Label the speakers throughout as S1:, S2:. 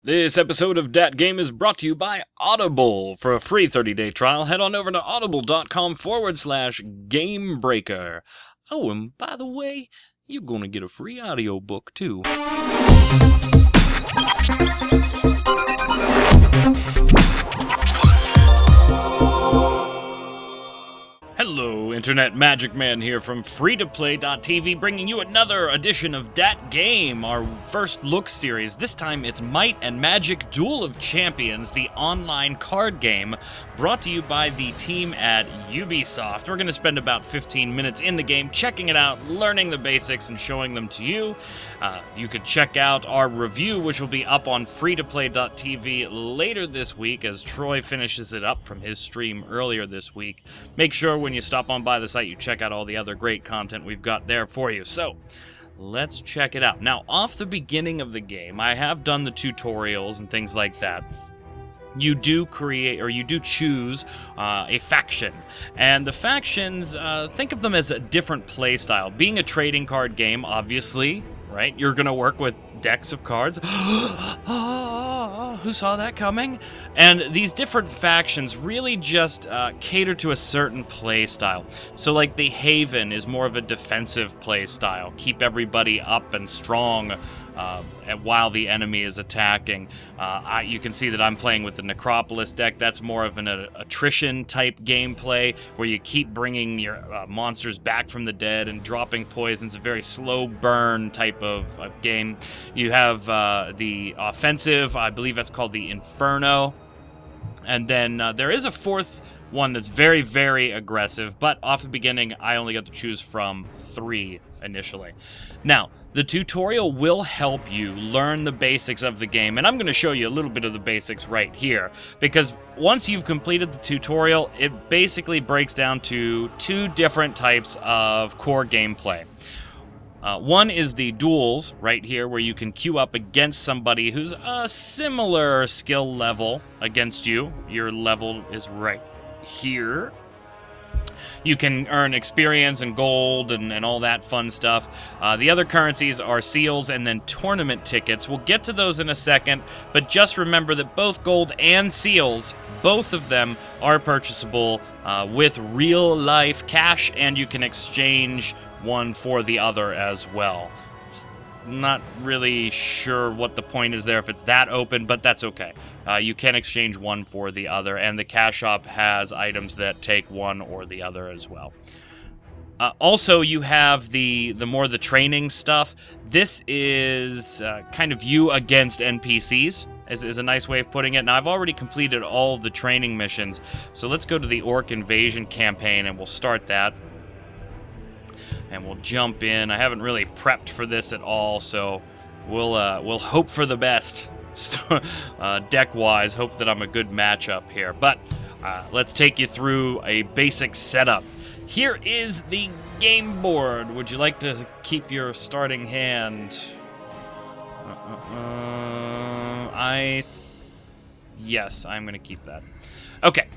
S1: This episode of Dat Game is brought to you by Audible. For a free 30-day trial, head on over to audible.com/gamebreaker. Oh, and by the way, you're gonna get a free audiobook too. Hello, Internet Magic Man here from FreetoPlay TV, bringing you another edition of Dat Game, our first look series. This time it's Might and Magic Duel of Champions, the online card game, brought to you by the team at Ubisoft. We're going to spend about 15 minutes in the game, checking it out, learning the basics, and showing them to you. You can check out our review, which will be up on FreetoPlay TV later this week, as Troy finishes it up from his stream earlier this week. Make sure when you stop on by the site, you check out all the other great content we've got there for you. So, let's check it out. Now, off the beginning of the game, I have done the tutorials and things like that. You do create, or you do choose a faction. And the factions, think of them as a different play style. Being a trading card game, obviously, right? You're going to work with decks of cards. Who saw that coming? And these different factions really just cater to a certain play style. So like the Haven is more of a defensive play style. Keep everybody up and strong while the enemy is attacking. You can see that I'm playing with the Necropolis deck. That's more of an attrition type gameplay where you keep bringing your monsters back from the dead and dropping poisons. A very slow burn type of game. You have the offensive, I believe that's called the Inferno. And then there is a fourth one that's very, very aggressive, but off the beginning, I only got to choose from 3 initially. Now, the tutorial will help you learn the basics of the game, and I'm going to show you a little bit of the basics right here, because once you've completed the tutorial, it basically breaks down to 2 different types of core gameplay. One is the duels, right here, where you can queue up against somebody who's a similar skill level against you. Your level is right here. You can earn experience and gold and all that fun stuff. The other currencies are seals and then tournament tickets. We'll get to those in a second, but just remember that both gold and seals, both of them are purchasable with real-life cash, and you can exchange one for the other as well. Not really sure what the point is there if it's that open, but that's okay. You can exchange one for the other, and the cash shop has items that take one or the other as well. Also, you have the training stuff. This is kind of you against NPCs, is a nice way of putting it. Now, I've already completed all of the training missions, so let's go to the Orc Invasion campaign, and we'll start that. And we'll jump in. I haven't really prepped for this at all, so we'll hope for the best deck-wise. Hope that I'm a good matchup here. But let's take you through a basic setup. Here is the game board. Would you like to keep your starting hand? Yes, I'm going to keep that. Okay.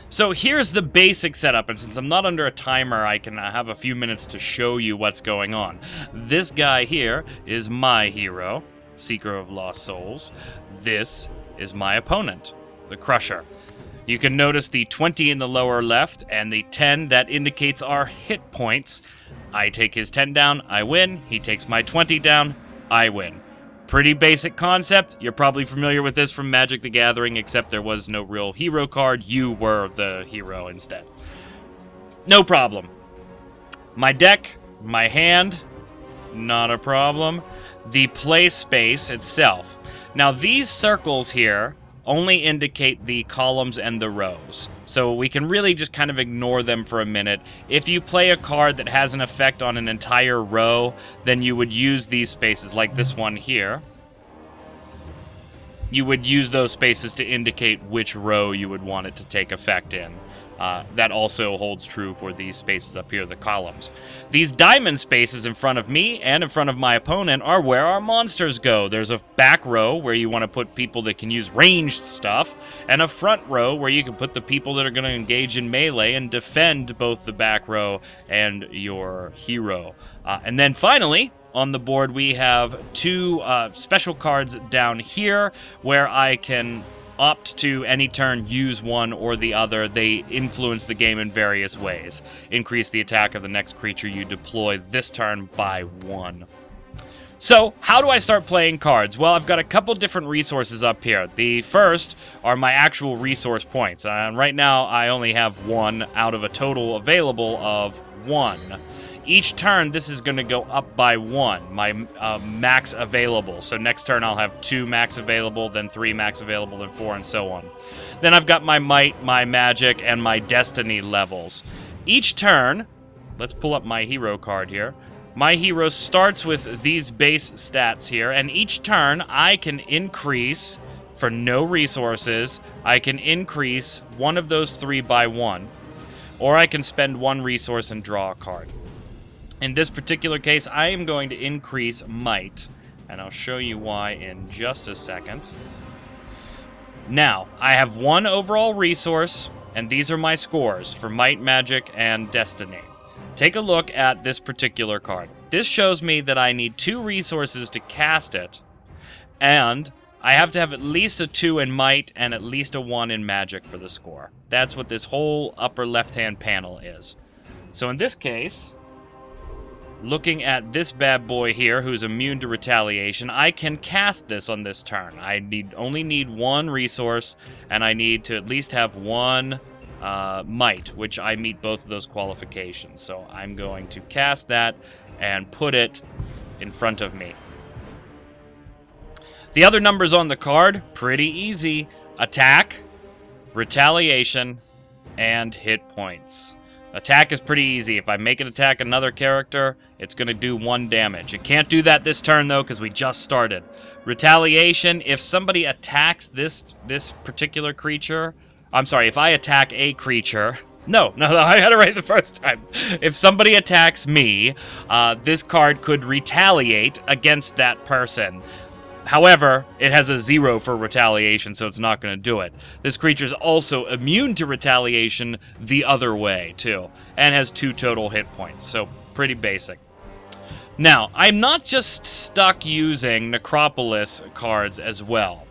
S1: So here's the basic setup, and since I'm not under a timer, I can have a few minutes to show you what's going on. This guy here is my hero, Seeker of Lost Souls. This is my opponent, the Crusher. You can notice the 20 in the lower left and the 10 that indicates our hit points. I take his 10 down, I win. He takes my 20 down, I win. Pretty basic concept. You're probably familiar with this from Magic the Gathering, except there was no real hero card. You were the hero instead. No problem. My deck, my hand, not a problem. The play space itself. Now, these circles here only indicate the columns and the rows, so we can really just kind of ignore them for a minute. If you play a card that has an effect on an entire row, then you would use these spaces, like this one here. You would use those spaces to indicate which row you would want it to take effect in. That also holds true for these spaces up here, the columns. These diamond spaces in front of me and in front of my opponent are where our monsters go. There's a back row where you want to put people that can use ranged stuff, and a front row where you can put the people that are going to engage in melee and defend both the back row and your hero. And then finally, on the board, we have 2 special cards down here where I can opt to any turn use one or the other. They influence the game in various ways. Increase the attack of the next creature you deploy this turn by 1. So, how do I start playing cards? Well, I've got a couple different resources up here. The first are my actual resource points. And right now, I only have 1 out of a total available of 1. Each turn, this is going to go up by 1, my max available. So next turn, I'll have 2 max available, then 3 max available, then 4, and so on. Then I've got my might, my magic, and my destiny levels. Each turn, let's pull up my hero card here. My hero starts with these base stats here, and each turn, I can increase, for no resources, I can increase one of those 3 by 1. Or I can spend 1 resource and draw a card. In this particular case, I am going to increase might, and I'll show you why in just a second. Now, I have 1 overall resource, and these are my scores for might, magic, and destiny. Take a look at this particular card. This shows me that I need 2 resources to cast it, and I have to have at least a 2 in might and at least a 1 in magic for the score. That's what this whole upper left-hand panel is. So in this case, looking at this bad boy here, who's immune to retaliation, I can cast this on this turn. I only need 1 resource, and I need to at least have 1 might, which I meet both of those qualifications. So I'm going to cast that and put it in front of me. The other numbers on the card, pretty easy. Attack, retaliation, and hit points. Attack is pretty easy. If I make it attack another character, it's going to do 1 damage. It can't do that this turn, though, because we just started. Retaliation, if somebody attacks this particular creature... I'm sorry, if I attack a creature... No, I had it right the first time. If somebody attacks me, this card could retaliate against that person. However, it has a 0 for retaliation, so it's not going to do it. This creature is also immune to retaliation the other way, too, and has 2 total hit points, so pretty basic. Now, I'm not just stuck using Necropolis cards as well.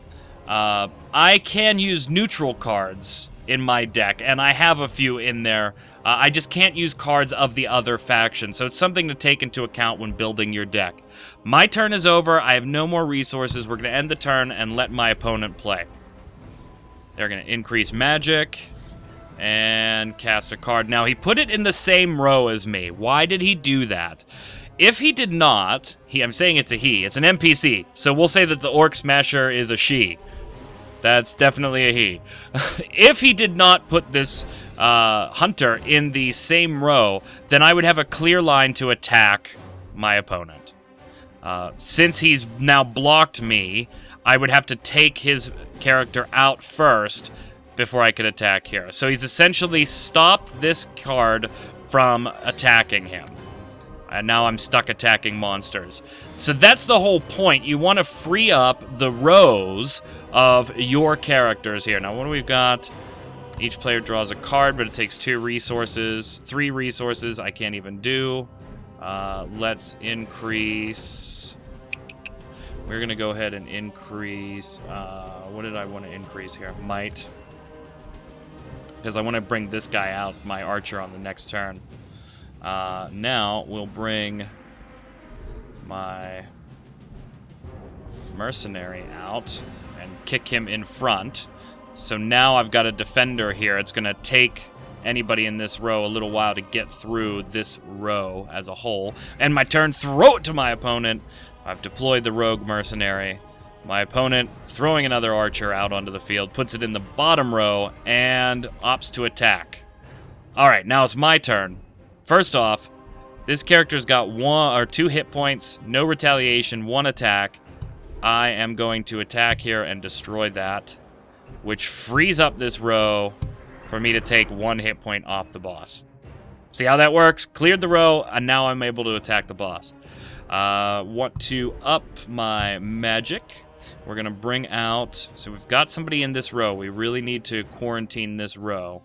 S1: I can use neutral cards in my deck, and I have a few in there. I just can't use cards of the other faction, so it's something to take into account when building your deck. My turn is over. I have no more resources. We're going to end the turn and let my opponent play. They're going to increase magic and cast a card. Now, he put it in the same row as me. Why did he do that? If he did not, I'm saying it's a he. It's an NPC, so we'll say that the Orc Smasher is a she. That's definitely a he. If he did not put this hunter in the same row, then I would have a clear line to attack my opponent. Since he's now blocked me, I would have to take his character out first before I could attack here. So he's essentially stopped this card from attacking him. And now I'm stuck attacking monsters. So that's the whole point. You want to free up the rows of your characters here. Now, what do we've got? Each player draws a card, but it takes 2 resources. 3 resources I can't even do. Let's increase... We're going to go ahead and increase... what did I want to increase here? Might. Because I want to bring this guy out, my archer, on the next turn. Now, we'll bring my mercenary out and kick him in front. So now I've got a defender here. It's going to take anybody in this row a little while to get through this row as a whole. And my turn, throw it to my opponent. I've deployed the rogue mercenary. My opponent, throwing another archer out onto the field, puts it in the bottom row and opts to attack. All right, now it's my turn. First off, this character's got 1 or 2 hit points, no retaliation, 1 attack. I am going to attack here and destroy that, which frees up this row for me to take 1 hit point off the boss. See how that works? Cleared the row, and now I'm able to attack the boss. Want to up my magic. We're going to bring out... So we've got somebody in this row. We really need to quarantine this row.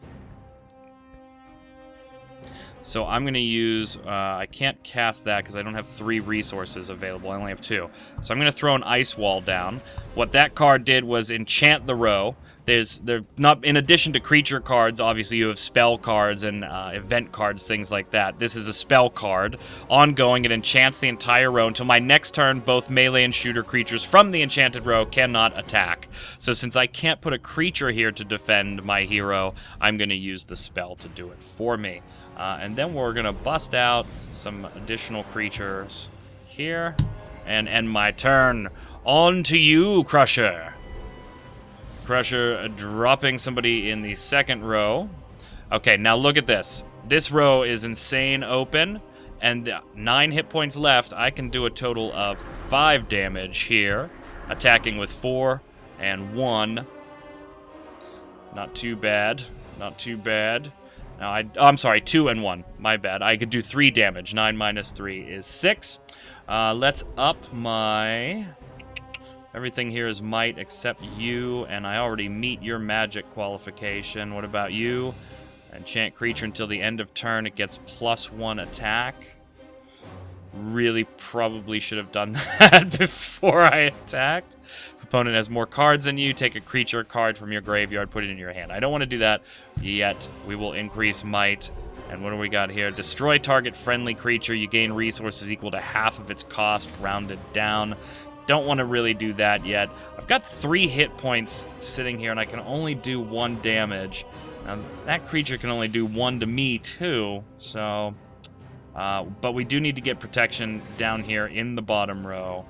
S1: So I'm going to use, I can't cast that because I don't have 3 resources available. I only have 2. So I'm going to throw an ice wall down. What that card did was enchant the row. They're not, in addition to creature cards, obviously you have spell cards and event cards, things like that. This is a spell card. Ongoing, it enchants the entire row until my next turn. Both melee and shooter creatures from the enchanted row cannot attack. So since I can't put a creature here to defend my hero, I'm going to use the spell to do it for me. And then we're going to bust out some additional creatures here and end my turn. On to you, Crusher. Crusher dropping somebody in the second row. Okay, now look at this. This row is insane open, and 9 hit points left. I can do a total of 5 damage here, attacking with 4 and 1. Not too bad. Not too bad. Now I'm sorry, 2 and 1. My bad. I could do 3 damage. 9 minus 3 is 6. Let's up my... Everything here is might except you, and I already meet your magic qualification. What about you? Enchant creature until the end of turn. It gets +1 attack. Really probably should have done that before I attacked. If opponent has more cards than you, take a creature card from your graveyard, put it in your hand. I don't want to do that yet. We will increase might. And what do we got here? Destroy target friendly creature. You gain resources equal to half of its cost, rounded down. Don't want to really do that yet. I've got 3 hit points sitting here, and I can only do 1 damage. Now, that creature can only do 1 to me, too. So, but we do need to get protection down here in the bottom row.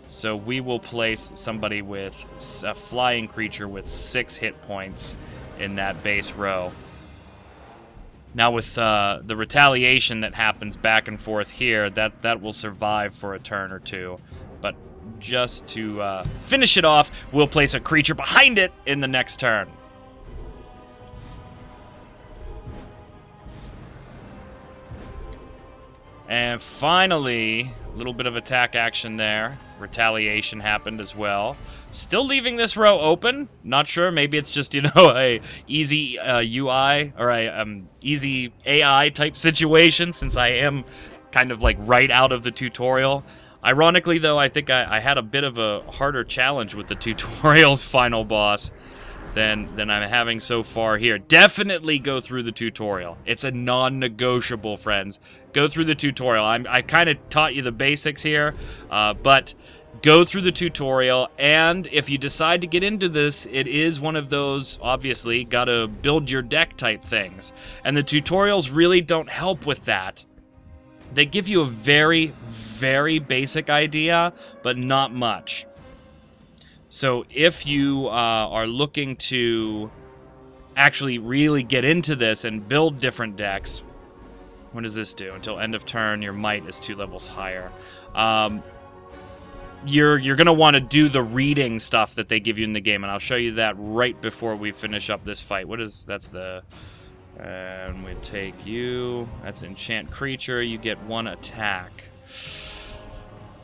S1: So we will place somebody with a flying creature with 6 hit points in that base row. Now with the retaliation that happens back and forth here, that will survive for a turn or 2. But just to finish it off, we'll place a creature behind it in the next turn. And finally, a little bit of attack action there. Retaliation happened as well. Still leaving this row open. Not sure. Maybe it's just, you know, a easy UI or a easy AI type situation, since I am kind of like right out of the tutorial. Ironically, though, I think I had a bit of a harder challenge with the tutorial's final boss than I'm having so far here. Definitely go through the tutorial. It's a non-negotiable, friends. Go through the tutorial. I kind of taught you the basics here, but go through the tutorial, and if you decide to get into this, it is one of those, obviously, gotta build your deck type things. And the tutorials really don't help with that. They give you a very, very basic idea, but not much. So if you are looking to actually really get into this and build different decks, what does this do? Until end of turn, your might is 2 levels higher. You're going to want to do the reading stuff that they give you in the game, and I'll show you that right before we finish up this fight. That's the... And we take you. That's enchant creature. You get 1 attack.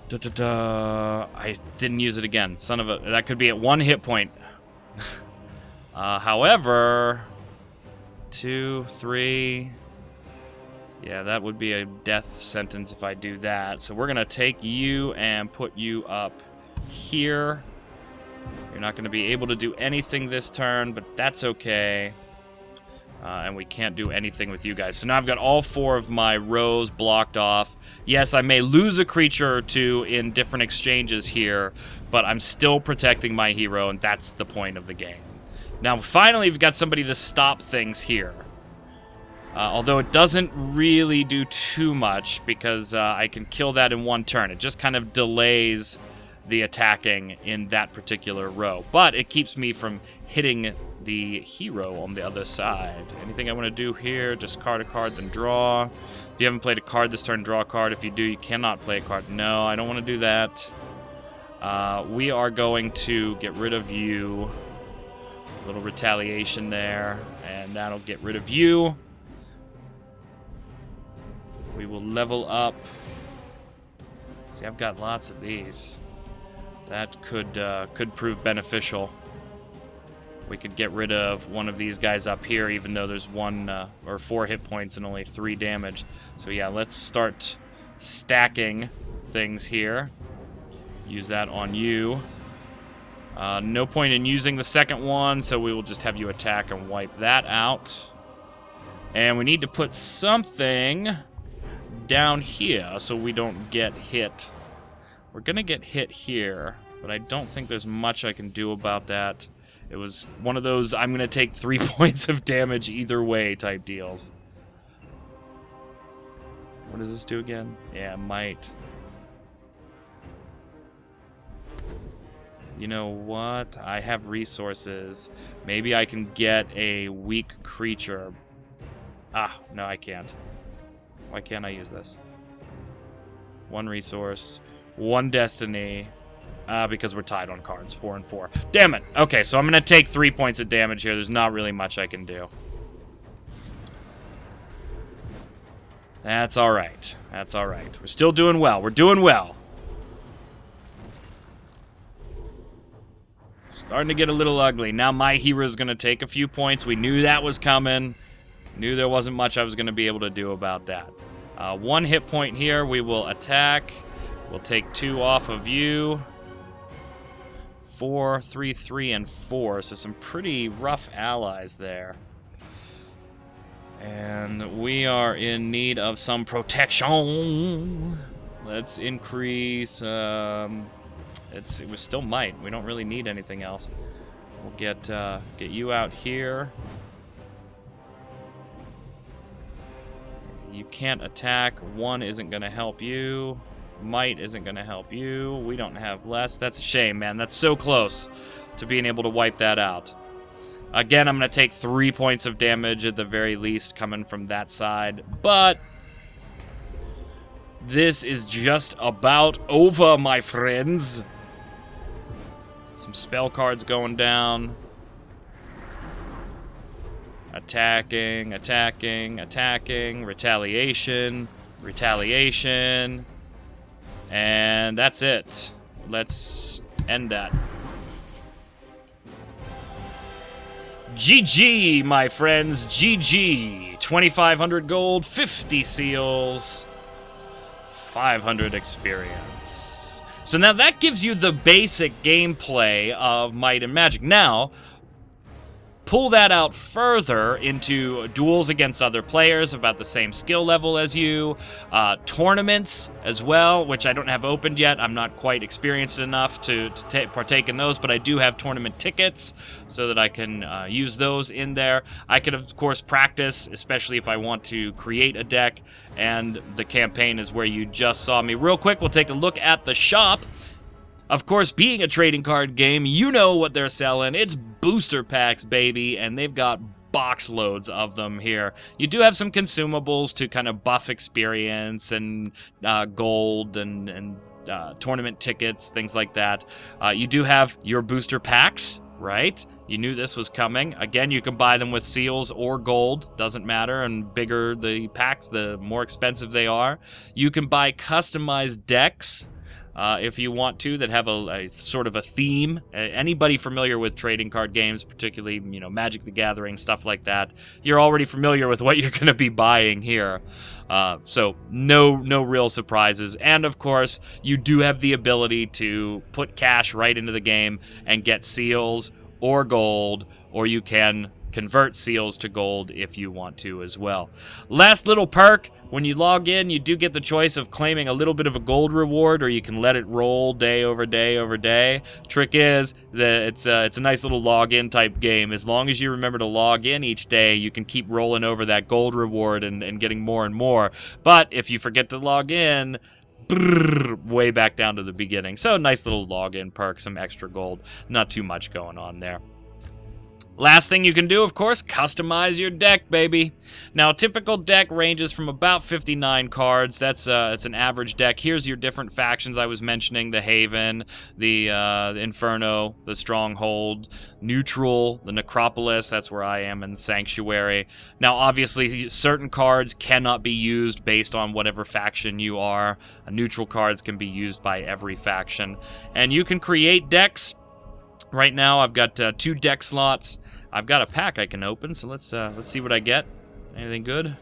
S1: I didn't use it again. Son of a... That could be at 1 hit point. However... 2, 3... Yeah, that would be a death sentence if I do that. So we're going to take you and put you up here. You're not going to be able to do anything this turn, but that's okay. And we can't do anything with you guys. So now I've got all 4 of my rows blocked off. Yes, I may lose a creature or 2 in different exchanges here, but I'm still protecting my hero, and that's the point of the game. Now, finally, we've got somebody to stop things here. Although it doesn't really do too much, because I can kill that in 1 turn. It just kind of delays the attacking in that particular row. But it keeps me from hitting the hero on the other side. Anything I want to do here, discard a card, then draw. If you haven't played a card this turn, draw a card. If you do, you cannot play a card. No, I don't want to do that. We are going to get rid of you. A little retaliation there, and that'll get rid of you. We will level up. See, I've got lots of these. That could prove beneficial. We could get rid of one of these guys up here, even though there's 1 or 4 hit points and only 3 damage. So yeah, let's start stacking things here. Use that on you. No point in using the second one, so we will just have you attack and wipe that out. And we need to put something down here so we don't get hit. We're gonna get hit here, but I don't think there's much I can do about that. It was one of those I'm gonna take 3 points of damage either way type deals. What does this do again? Yeah, might. You know what? I have resources. Maybe I can get a weak creature. Ah, no, I can't. Why can't I use this? 1 resource, 1 destiny. Because we're tied on cards, 4 and 4. Damn it! Okay, so I'm gonna take 3 points of damage here. There's not really much I can do. That's alright. That's alright. We're still doing well. We're doing well. Starting to get a little ugly. Now my hero's gonna take a few points. We knew that was coming. Knew there wasn't much I was gonna be able to do about that. 1 hit point here. We will attack. We'll take 2 off of you. 4, 3, 3, and 4. So some pretty rough allies there. And we are in need of some protection. Let's increase. It was still might. We don't really need anything else. We'll get you out here. You can't attack. 1 isn't going to help you. Might isn't going to help you. We don't have less. That's a shame, man. That's so close to being able to wipe that out. Again, I'm going to take 3 points of damage at the very least coming from that side. But this is just about over, my friends. Some spell cards going down. Attacking, attacking, attacking. Retaliation, retaliation. And that's it. Let's end that. GG, my friends. GG. 2,500 gold, 50 seals, 500 experience. So now that gives you the basic gameplay of Might and Magic. Now, pull that out further into duels against other players about the same skill level as you, tournaments as well, which I don't have opened yet. I'm not quite experienced enough to partake in those, but I do have tournament tickets so that I can use those in there. I could, of course, practice, especially if I want to create a deck, and the campaign is where you just saw me. Real quick, we'll take a look at the shop. Of course, being a trading card game, you know what they're selling. It's booster packs, baby, and they've got box loads of them here. You do have some consumables to kind of buff experience and gold and tournament tickets, things like that. You do have your booster packs, right? You knew this was coming. Again, you can buy them with seals or gold, doesn't matter, and bigger the packs, the more expensive they are. You can buy customized decks, if you want to, that have a sort of a theme. Anybody familiar with trading card games, particularly, you know, Magic the Gathering, stuff like that, you're already familiar with what you're going to be buying here. So no real surprises. And of course, you do have the ability to put cash right into the game and get seals or gold, or you can convert seals to gold if you want to as well. Last little perk, when you log in, you do get the choice of claiming a little bit of a gold reward, or you can let it roll day over day over day. Trick is that it's a nice little login type game. As long as you remember to log in each day, you can keep rolling over that gold reward and getting more and more. But if you forget to log in, way back down to the beginning. So nice little login perk, some extra gold. Not too much going on there. Last thing you can do, of course, customize your deck, baby. Now, a typical deck ranges from about 59 cards. It's an average deck. Here's your different factions I was mentioning: the Haven, the Inferno, the Stronghold, Neutral, the Necropolis. That's where I am, and Sanctuary. Now, obviously, certain cards cannot be used based on whatever faction you are. Neutral cards can be used by every faction, and you can create decks Right now, I've got 2 deck slots. I've got a pack I can open, so let's see what I get. Anything good?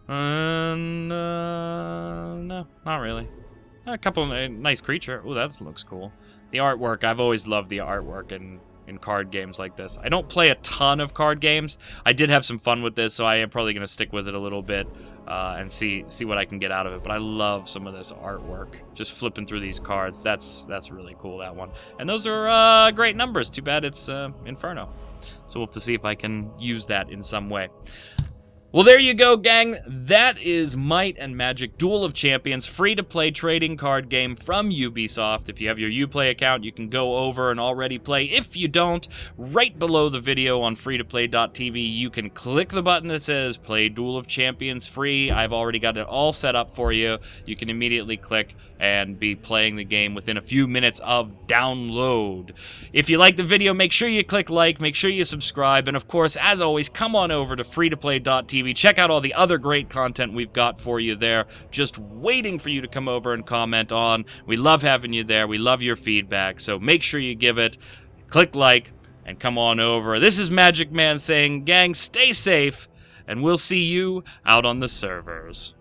S1: No, not really. A couple nice creature. Oh, that looks cool. The artwork, I've always loved the artwork in card games like this. I don't play a ton of card games. I did have some fun with this, so I am probably going to stick with it a little bit and see what I can get out of it. But I love some of this artwork. Just flipping through these cards, that's really cool, that one. And those are great numbers. Too bad it's Inferno. So we'll have to see if I can use that in some way. Well, there you go, gang. That is Might and Magic Duel of Champions, free-to-play trading card game from Ubisoft. If you have your Uplay account, you can go over and already play. If you don't, right below the video on FreetoPlay.tv, you can click the button that says Play Duel of Champions free. I've already got it all set up for you. You can immediately click and be playing the game within a few minutes of download. If you like the video, make sure you click like, make sure you subscribe, and of course, as always, come on over to FreetoPlay.tv. Check out all the other great content we've got for you there, just waiting for you to come over and comment on. We love having you there. We love your feedback, so make sure you give it, click like, and come on over. This is Magic Man saying, gang, stay safe, and we'll see you out on the servers.